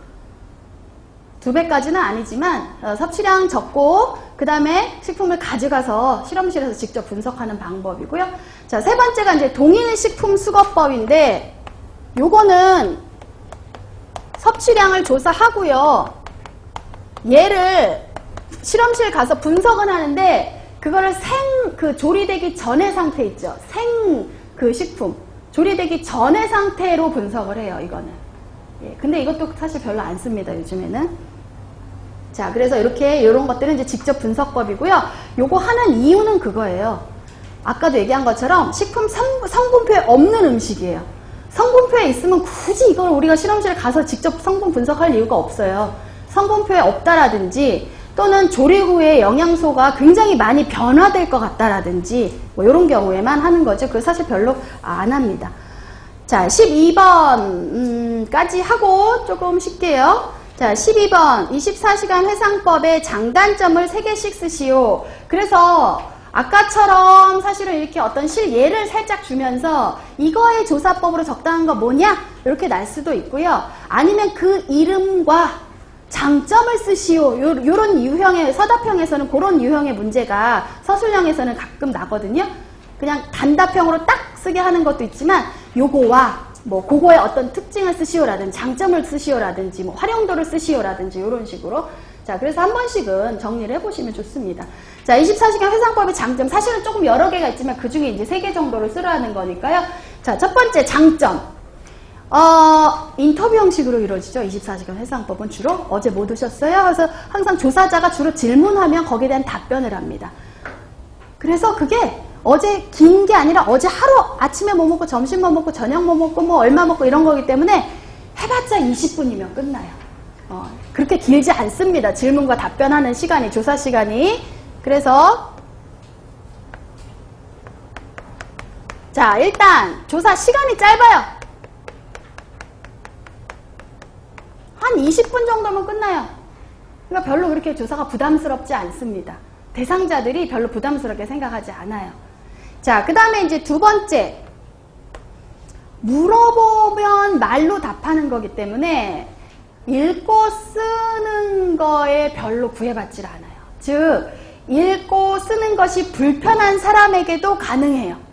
2배까지는 아니지만 섭취량 적고 그 다음에 식품을 가져가서 실험실에서 직접 분석하는 방법이고요. 자, 세 번째가 이제 동일식품수거법인데 요거는 섭취량을 조사하고요. 얘를 실험실 가서 분석은 하는데 그거를 조리되기 전의 상태 있죠. 그 식품 조리되기 전의 상태로 분석을 해요. 이거는 예, 근데 이것도 사실 별로 안 씁니다, 요즘에는. 자, 그래서 이런 것들은 이제 직접 분석법이고요. 요거 하는 이유는 그거예요. 아까도 얘기한 것처럼 식품 성분표에 없는 음식이에요. 성분표에 있으면 굳이 이걸 우리가 실험실에 가서 직접 성분 분석할 이유가 없어요. 성분표에 없다라든지 또는 조리 후에 영양소가 굉장히 많이 변화될 것 같다라든지 뭐 이런 경우에만 하는 거죠. 그래서 사실 별로 안 합니다. 자, 12번까지 하고 조금 쉴게요. 자, 12번 24시간 회상법의 장단점을 3개씩 쓰시오. 그래서 아까처럼 사실은 이렇게 어떤 실예를 살짝 주면서 이거의 조사법으로 적당한 거 뭐냐? 이렇게 날 수도 있고요. 아니면 그 이름과 장점을 쓰시오. 요런 유형의, 서답형에서는 그런 유형의 문제가 서술형에서는 가끔 나거든요. 그냥 단답형으로 딱 쓰게 하는 것도 있지만 요거와 뭐 그거의 어떤 특징을 쓰시오라든지 장점을 쓰시오라든지 뭐 활용도를 쓰시오라든지 이런 식으로. 자, 그래서 한 번씩은 정리를 해보시면 좋습니다. 자, 24시간 회상법의 장점. 사실은 조금 여러 개가 있지만 그 중에 이제 3개 정도를 쓰라는 거니까요. 자, 첫 번째 장점. 인터뷰 형식으로 이루어지죠. 24시간 회상법은 주로 어제 뭐 드셨어요? 그래서 항상 조사자가 주로 질문하면 거기에 대한 답변을 합니다. 그래서 그게 어제 긴 게 아니라 어제 하루 아침에 뭐 먹고 점심 뭐 먹고 저녁 뭐 먹고 뭐 얼마 먹고 이런 거기 때문에 해봤자 20분이면 끝나요. 그렇게 길지 않습니다. 질문과 답변하는 시간이, 조사 시간이. 그래서 자, 일단 조사 시간이 짧아요. 한 20분 정도면 끝나요. 그러니까 별로 그렇게 조사가 부담스럽지 않습니다. 대상자들이 별로 부담스럽게 생각하지 않아요. 자, 그 다음에 이제 두 번째. 물어보면 말로 답하는 거기 때문에 읽고 쓰는 거에 별로 구애받질 않아요. 즉, 읽고 쓰는 것이 불편한 사람에게도 가능해요.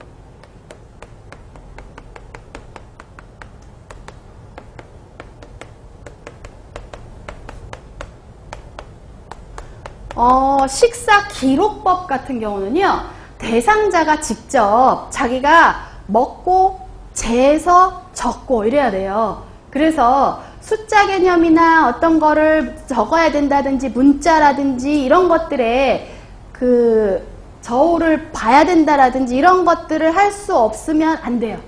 식사 기록법 같은 경우는요, 대상자가 직접 자기가 먹고 재서 적고 이래야 돼요. 그래서 숫자 개념이나 어떤 거를 적어야 된다든지 문자라든지 이런 것들에 그 저울을 봐야 된다라든지 이런 것들을 할 수 없으면 안 돼요.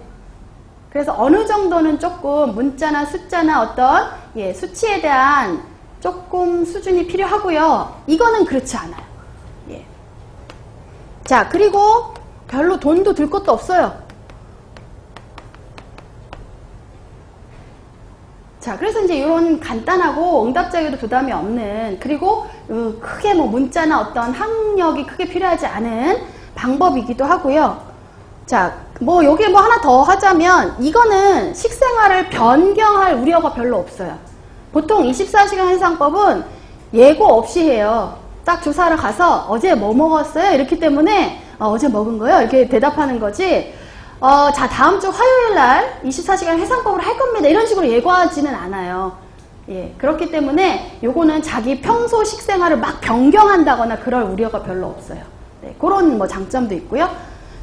그래서 어느 정도는 조금 문자나 숫자나 어떤 수치에 대한 조금 수준이 필요하고요. 이거는 그렇지 않아요. 예. 자, 그리고 별로 돈도 들 것도 없어요. 자, 그래서 이제 이런 간단하고 응답자에도 부담이 없는, 그리고 크게 뭐 문자나 어떤 학력이 크게 필요하지 않은 방법이기도 하고요. 자, 뭐 여기에 뭐 하나 더 하자면 이거는 식생활을 변경할 우려가 별로 없어요. 보통 24시간 회상법은 예고 없이 해요. 딱 조사를 가서 어제 뭐 먹었어요? 이렇기 때문에 어제 먹은 거요? 이렇게 대답하는 거지. 자, 다음 주 화요일 날 24시간 회상법을 할 겁니다. 이런 식으로 예고하지는 않아요. 예, 그렇기 때문에 요거는 자기 평소 식생활을 막 변경한다거나 그럴 우려가 별로 없어요. 네, 그런 뭐 장점도 있고요.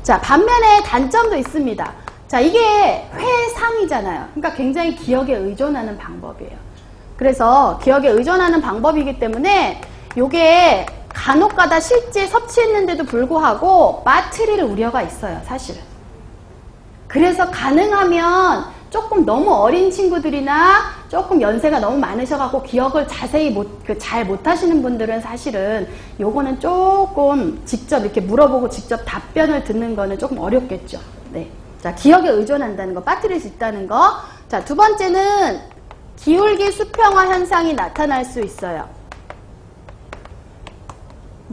자, 반면에 단점도 있습니다. 자, 이게 회상이잖아요. 그러니까 굉장히 기억에 의존하는 방법이에요. 그래서 기억에 의존하는 방법이기 때문에 요게 간혹가다 실제 섭취했는데도 불구하고 빠뜨릴 우려가 있어요, 사실은. 그래서 가능하면 조금 너무 어린 친구들이나 조금 연세가 너무 많으셔갖고 기억을 자세히 잘 못하시는 분들은 사실은 요거는 조금 직접 이렇게 물어보고 직접 답변을 듣는 거는 조금 어렵겠죠. 네. 자, 기억에 의존한다는 거, 빠뜨릴 수 있다는 거. 자, 두 번째는 기울기 수평화 현상이 나타날 수 있어요.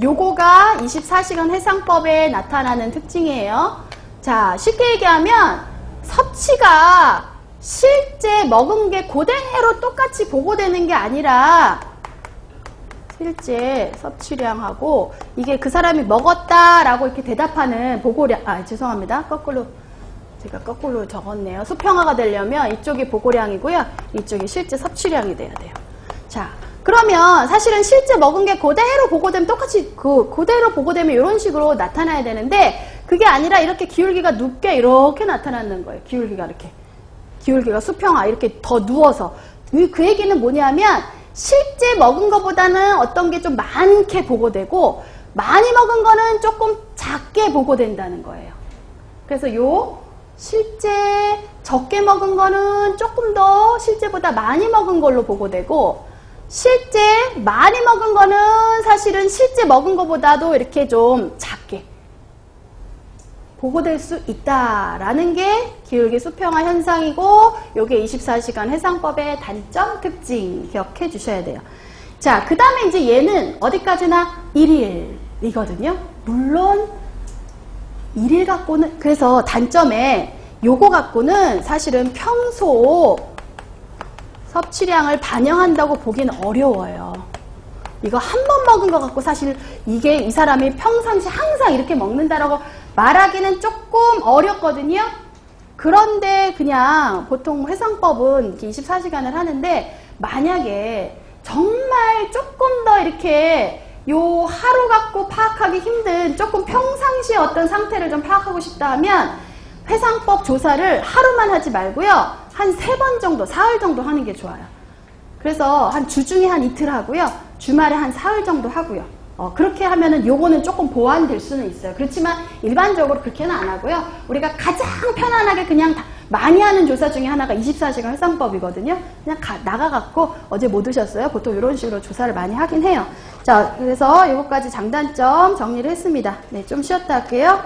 요거가 24시간 회상법에 나타나는 특징이에요. 자, 쉽게 얘기하면 섭취가 실제 먹은 게 그대로 똑같이 보고되는 게 아니라 실제 섭취량하고 이게 그 사람이 먹었다라고 이렇게 대답하는 보고량, 죄송합니다. 제가 거꾸로 적었네요. 수평화가 되려면 이쪽이 보고량이고요. 이쪽이 실제 섭취량이 돼야 돼요. 자, 그러면 사실은 실제 먹은 게 그대로 보고되면 똑같이 그대로 보고되면 이런 식으로 나타나야 되는데 그게 아니라 이렇게 기울기가 눕게 이렇게 나타나는 거예요. 기울기가 이렇게. 기울기가 수평화 이렇게 더 누워서 그 얘기는 뭐냐면 실제 먹은 것보다는 어떤 게 좀 많게 보고되고 많이 먹은 거는 조금 작게 보고된다는 거예요. 그래서 요 실제 적게 먹은 거는 조금 더 실제보다 많이 먹은 걸로 보고되고 실제 많이 먹은 거는 사실은 실제 먹은 것보다도 이렇게 좀 작게 보고될 수 있다라는 게 기울기 수평화 현상이고 요게 24시간 해상법의 단점, 특징 기억해 주셔야 돼요. 자, 그 다음에 이제 얘는 어디까지나 1일이거든요. 물론 1일 갖고는 그래서 단점에 요거 갖고는 사실은 평소 섭취량을 반영한다고 보기는 어려워요. 이거 한 번 먹은 것 같고 사실 이게 이 사람이 평상시 항상 이렇게 먹는다라고 말하기는 조금 어렵거든요. 그런데 그냥 보통 해상법은 24시간을 하는데 만약에 정말 조금 더 이렇게 요 하루 갖고 파악하기 힘든 조금 평상시 어떤 상태를 좀 파악하고 싶다 하면 해상법 조사를 하루만 하지 말고요. 한 3번 정도, 사흘 정도 하는 게 좋아요. 그래서 한 주중에 한 이틀 하고요. 주말에 한 사흘 정도 하고요. 그렇게 하면은 요거는 조금 보완될 수는 있어요. 그렇지만 일반적으로 그렇게는 안 하고요. 우리가 가장 편안하게 그냥 많이 하는 조사 중에 하나가 24시간 해상법이거든요. 그냥 나가갖고 어제 뭐 드셨어요? 보통 이런 식으로 조사를 많이 하긴 해요. 자, 그래서 요거까지 장단점 정리를 했습니다. 네, 좀 쉬었다 할게요.